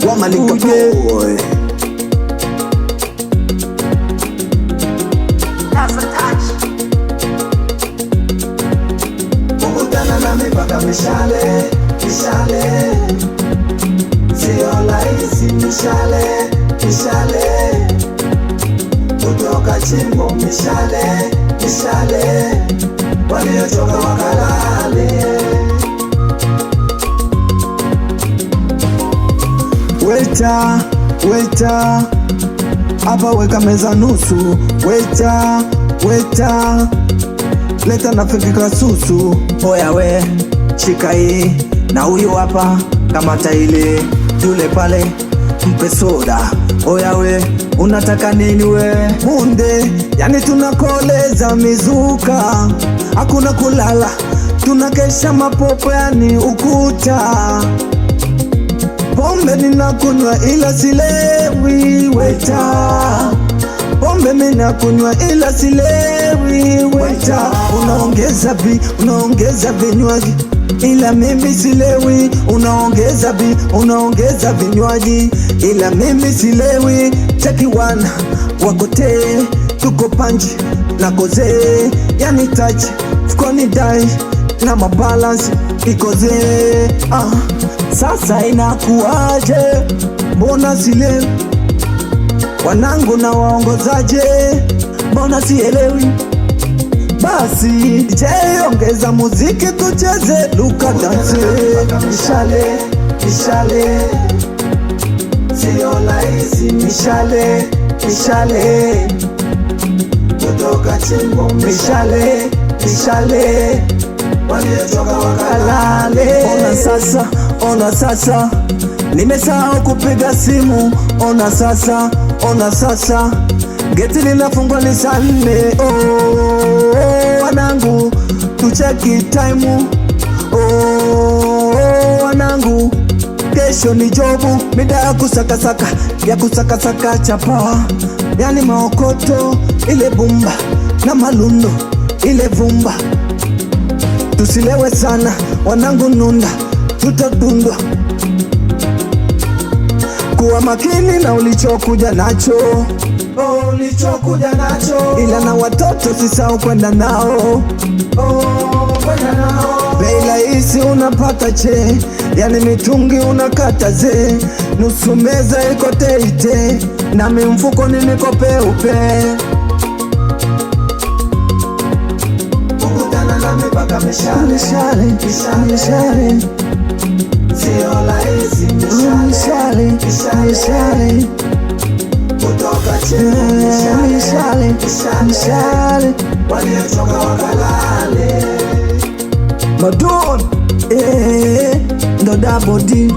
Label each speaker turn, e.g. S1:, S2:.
S1: wa Malika boy. Kukutana na mipaka mishale, mishale, sio rahisi mishale, mishale, kutoka chimbo mishale, mishale, waliochoka wakalale. Waiter, waiter, hapa weka meza nusu. Waiter, waiter, leta na fikika susu. Oya we, shika hii na huyu hapa kamata ile, yule pale mpe soda. Oya we, unataka nini we? Munde, yani tunakoleza mizuka, hakuna kulala, tunakesha mapopo yani ukuta. Pombe ninakunywa ila silewi waiter, pombe ninakunywa ila silewi waiter. Unaongeza vinywaji ila mimi silewi. Unaongeza vinywaji ila mimi silewi. Cheki wana wakote, tuko panji na koze, yani touch fukoni dai na mabalance ikoze. Sasa inakuaje? Mbona silewi? Wanangu na waongozaje? Mbona sielewi? Basi DJ ongeza muziki tucheze luka dance. Mishale, mishale, sio rahisi mishale, mishale, kutoka chimbo mishale, mishale, waliochoka wakalale. Ona sasa, nimesahau kupiga simu. Ona sasa, geti linafungwa ni saa 4. Wanangu tucheki time. Wanangu kesho ni jobu, mida ya kusakasaka chapa, yani maokoto ile bumba na malundo ile vumba. Tusilewe sana wanangu, nunda tutadundwa. Kuwa makini na ulichokuja nacho, ila na watoto sisahau kwenda nao. Bei rahisi unapata che, yani mitungi unakata ze. Nusu meza iko teite, na mimfuko niko peupe. Kukutana na mipaka mishale, mishale, sio rahisi mishale, mishale, kutoka chini mishale, waliochoka wakalale. Madon, ndo double D.